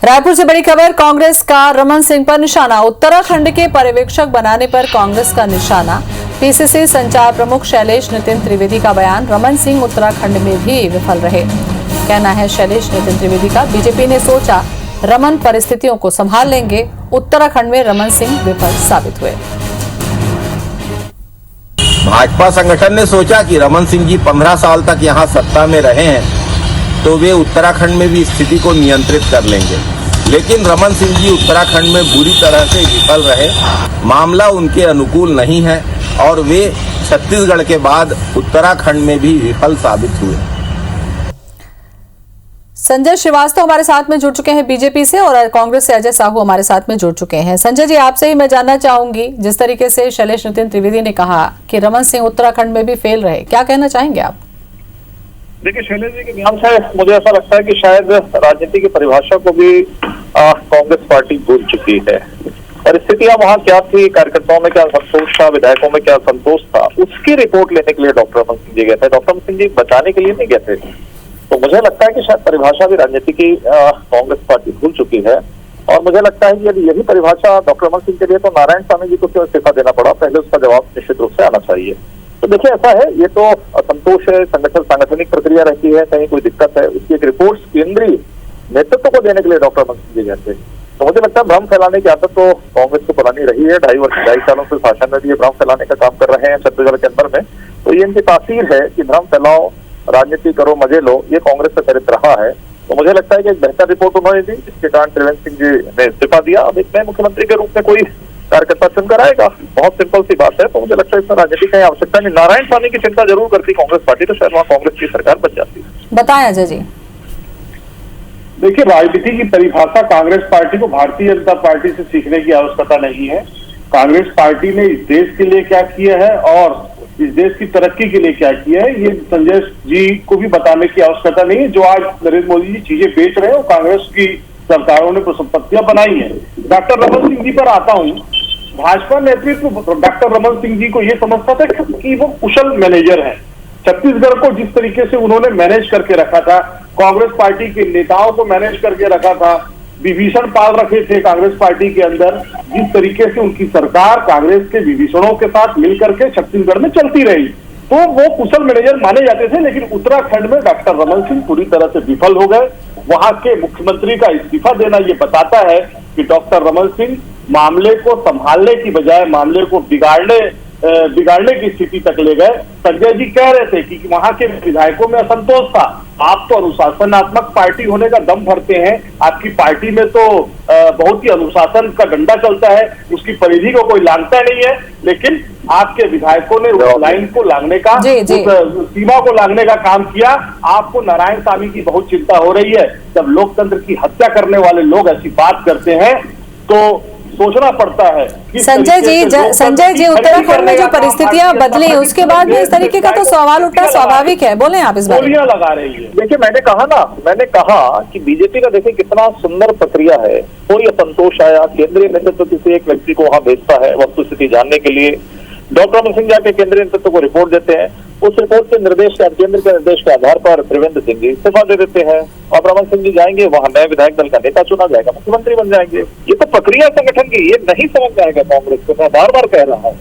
रायपुर से बड़ी खबर, कांग्रेस का रमन सिंह पर निशाना। उत्तराखंड के पर्यवेक्षक बनाने पर कांग्रेस का निशाना। पीसीसी संचार प्रमुख शैलेश नितिन त्रिवेदी का बयान, रमन सिंह उत्तराखंड में भी विफल रहे। कहना है शैलेश नितिन त्रिवेदी का, बीजेपी ने सोचा रमन परिस्थितियों को संभाल लेंगे, उत्तराखंड में रमन सिंह विफल साबित हुए। भाजपा संगठन ने सोचा कि रमन सिंह जी 15 साल तक यहां सत्ता में रहे हैं तो वे उत्तराखंड में भी स्थिति को नियंत्रित कर लेंगे, लेकिन रमन सिंह जी उत्तराखंड में बुरी तरह से विफल रहे। मामला उनके अनुकूल नहीं है और वे छत्तीसगढ़ के बाद उत्तराखंड में भी विफल साबित हुए। संजय श्रीवास्तव हमारे साथ में जुड़ चुके हैं बीजेपी से, और कांग्रेस से अजय साहू हमारे साथ में जुड़ चुके हैं। संजय जी, आपसे ही मैं जानना चाहूंगी, जिस तरीके से शैलेश नितिन त्रिवेदी ने कहा कि रमन सिंह उत्तराखंड में भी फेल रहे, क्या कहना चाहेंगे आप? देखिए, शैलेश जी के बयान से मुझे ऐसा लगता है कि शायद राजनीति की परिभाषा को भी कांग्रेस पार्टी भूल चुकी है। और स्थितियां वहां क्या थी, कार्यकर्ताओं में क्या संतोष था, विधायकों में क्या संतोष था, उसकी रिपोर्ट लेने के लिए डॉक्टर रमन सिंह जी गए थे। डॉक्टर रमन सिंह जी बचाने के लिए नहीं गए थे। तो मुझे लगता है कि शायद परिभाषा भी राजनीति की कांग्रेस पार्टी भूल चुकी है। और मुझे लगता है कि यदि यही परिभाषा डॉक्टर रमन सिंह के लिए, तो नारायण स्वामी जी को क्यों इस्तीफा देना पड़ा, पहले उसका जवाब निश्चित रूप से आना चाहिए। तो देखिए, ऐसा है, ये तो असंतोष है, सांगठनिक प्रक्रिया रहती है, कहीं कोई दिक्कत है, उसकी एक रिपोर्ट केंद्रीय नेतृत्व को देने के लिए डॉक्टर रमन सिंह जी गए थे। तो मुझे लगता है भ्रम फैलाने की आदत तो कांग्रेस को पुरानी रही है। 2.5 सालों से शासन में भी ये भ्रम फैलाने का काम कर रहे हैं छत्तीसगढ़ के अंदर में। तो ये इनकी तासीर है कि भ्रम फैलाओ, राजनीति करो, मजे लो, ये कांग्रेस का चरित्र रहा है। तो मुझे लगता है कि एक बेहतर रिपोर्ट उन्होंने दी, जिसके कारण त्रिवेंद्र सिंह जी ने इस्तीफा दिया। अब एक नए मुख्यमंत्री के रूप में कोई कार्यकर्ता चुनकर आएगा, बहुत सिंपल सी बात है। तो मुझे लगता है इसमें राजनीति की आवश्यकता नहीं। नारायण स्वामी की चिंता जरूर करती कांग्रेस पार्टी, तो शायद वहाँ कांग्रेस की सरकार बन जाती। बताएं अजय जी। देखिए, राजनीति की परिभाषा कांग्रेस पार्टी को भारतीय जनता पार्टी से सीखने की आवश्यकता नहीं है। कांग्रेस पार्टी ने इस देश के लिए क्या किया है और इस देश की तरक्की के लिए क्या किया है, ये संजय जी को भी बताने की आवश्यकता नहीं है। जो आज नरेंद्र मोदी जी चीजें बेच रहे हैं, वो कांग्रेस की सरकारों ने संपत्तियां बनाई है। डॉक्टर रमन सिंह जी पर आता हूं। भाजपा नेतृत्व डॉक्टर रमन सिंह जी को यह समझता था कि वो कुशल मैनेजर हैं। छत्तीसगढ़ को जिस तरीके से उन्होंने मैनेज करके रखा था, कांग्रेस पार्टी के नेताओं को मैनेज करके रखा था, विभीषण पाल रखे थे कांग्रेस पार्टी के अंदर, जिस तरीके से उनकी सरकार कांग्रेस के विभीषणों के साथ मिलकर के छत्तीसगढ़ में चलती रही, तो वो कुशल मैनेजर माने जाते थे। लेकिन उत्तराखंड में डॉक्टर रमन सिंह पूरी तरह से विफल हो गए। वहां के मुख्यमंत्री का इस्तीफा देना ये बताता है कि डॉक्टर रमन सिंह मामले को संभालने की बजाय मामले को बिगाड़ने की स्थिति तक ले गए। संजय जी कह रहे थे कि वहां के विधायकों में असंतोष था। आप तो अनुशासनात्मक पार्टी होने का दम भरते हैं, आपकी पार्टी में तो बहुत ही अनुशासन का डंडा चलता है, उसकी परिधि को कोई लांघता नहीं है। लेकिन आपके विधायकों ने उस लाइन को लांघने का, उस सीमा को लांघने का काम किया। आपको नारायण स्वामी की बहुत चिंता हो रही है। जब लोकतंत्र की हत्या करने वाले लोग ऐसी बात करते हैं तो सोचना पड़ता है। संजय जी, उत्तराखंड में जो परिस्थितियां बदली, उसके बाद में इस तरीके का तो सवाल उठना स्वाभाविक है। बोले आप इस बारे में। लगा रही है। देखिए, मैंने कहा कि बीजेपी का देखिए कितना सुंदर प्रक्रिया है। कोई असंतोष आया, केंद्रीय नेतृत्व किसी एक व्यक्ति को वहां भेजता है वस्तुस्थिति जानने के लिए। डॉक्टर रमन सिंह जाके केंद्रीय नेतृत्व को रिपोर्ट देते हैं। उस रिपोर्ट के निर्देश के केंद्र के निर्देश के आधार पर त्रिवेंद्र सिंह जी इस्तीफा दे देते हैं और रमन सिंह जी जाएंगे, वहां नए विधायक दल का नेता चुना जाएगा, मुख्यमंत्री बन जाएंगे। ये तो प्रक्रिया संगठन की, ये नहीं समझ में आएगा कांग्रेस को। मैं बार बार कह रहा हूँ,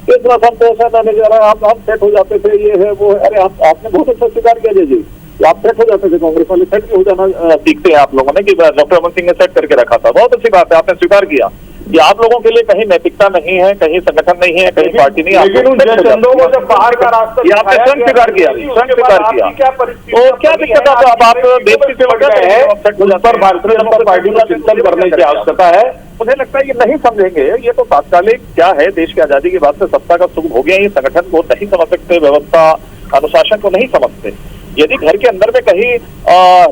इतना संतोष है मैनेजर, आप सेट हो जाते थे, ये है वो है। अरे आपने बहुत अच्छा स्वीकार किया जी, आप सेट हो जाते थे, कांग्रेस वाले सेट हो जाना सीखते हैं आप लोगों ने कि डॉक्टर रमन सिंह ने सेट करके रखा था। बहुत अच्छी बात है, आपने स्वीकार किया कि आप लोगों के लिए कहीं नैतिकता नहीं है, कहीं संगठन नहीं है, कहीं पार्टी नहीं है। लेकिन उन जनचंदों को जब बाहर का रास्ता आपने स्वयं स्वीकार किया, तो क्या दिक्कत है? अब आप देश की सेवा है, भारतीय जनता पार्टी को चिंतन करने की आवश्यकता है। मुझे लगता है ये नहीं समझेंगे। ये तो तात्कालिक क्या है, देश की आजादी के बाद से सत्ता का सुख भोगिया, ये संगठन को नहीं समझ सकते, व्यवस्था अनुशासन को नहीं समझते। यदि घर के अंदर में कहीं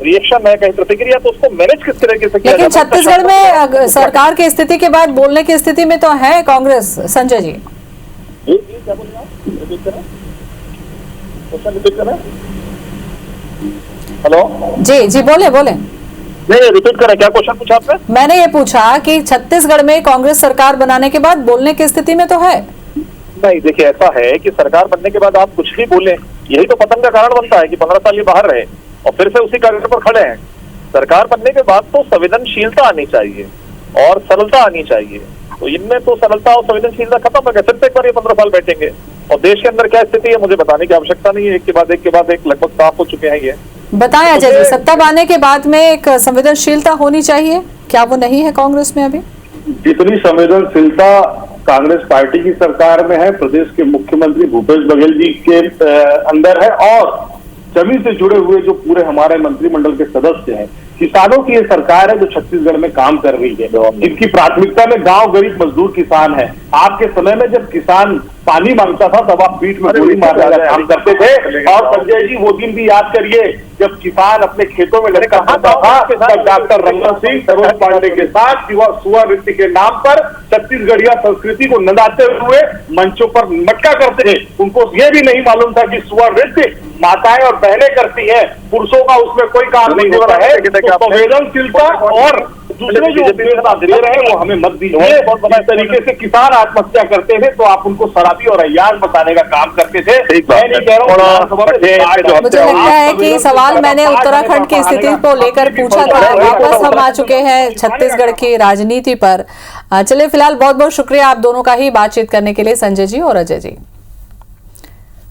रिएक्शन है, कहीं प्रतिक्रिया, तो उसको मैनेज किस तरीके से किया? लेकिन छत्तीसगढ़ में सरकार की स्थिति के बाद बोलने की स्थिति में तो है कांग्रेस। संजय जी, क्या बोल रहे हैं? हेलो जी बोले। नहीं, रिपीट करें, क्या क्वेश्चन पूछा आपने? मैंने ये पूछा कि छत्तीसगढ़ में कांग्रेस सरकार बनाने के बाद बोलने की स्थिति में तो है। नहीं, देखिए, ऐसा है कि सरकार बनने के बाद आप कुछ भी बोलें, यही तो पतन का कारण बनता है कि 15 साल ये बाहर रहे और फिर से उसी कार्य पर खड़े हैं। सरकार बनने के बाद तो संवेदनशीलता आनी चाहिए और सरलता आनी चाहिए। तो इनमें तो सरलता और संवेदनशीलता खत्म हो गया। फिर से एक बार ये 15 साल बैठेंगे और देश के अंदर क्या स्थिति है मुझे बताने की आवश्यकता नहीं है। एक के बाद एक लगभग साफ हो चुके हैं ये। बताएं अजय जी, सत्ता पाने के बाद में एक संवेदनशीलता होनी चाहिए, क्या वो नहीं है कांग्रेस में अभी? जितनी संवेदनशीलता कांग्रेस पार्टी की सरकार में है, प्रदेश के मुख्यमंत्री भूपेश बघेल जी के अंदर है और जमीन से जुड़े हुए जो पूरे हमारे मंत्रिमंडल के सदस्य हैं, किसानों की ये सरकार है जो छत्तीसगढ़ में काम कर रही है। इनकी प्राथमिकता में गांव, गरीब, मजदूर, किसान है। आपके समय में जब किसान पानी मांगता था तब आप पीठ में गोली मारने का काम करते थे। और संजय जी वो दिन भी याद करिए जब किसान अपने खेतों में लड़का होता था तब डॉक्टर रमन सिंह सरोज पांडे के साथ सुआ नृत्य के नाम पर छत्तीसगढ़िया संस्कृति को नदाते हुए मंचों पर मटका करते थे। उनको ये भी नहीं मालूम था कि सुआ नृत्य माताएं और बहनें करती हैं, पुरुषों का उसमें कोई काम नहीं होता है। संवेदनशीलता और दूसरे जो दे रहे हैं वो हमें मत दीजिए। इस तरीके से किसान आत्महत्या करते थे तो आप उनको शराबी और अय्याश बताने का काम करते थे। मैं नहीं कह रहा हूँ। मुझे लगता है कि सवाल मैंने उत्तराखंड की स्थिति को लेकर पूछा था। वापस हम आ चुके हैं छत्तीसगढ़ की राजनीति पर। चलिए फिलहाल बहुत बहुत शुक्रिया आप दोनों का ही बातचीत करने के लिए, संजय जी और अजय जी।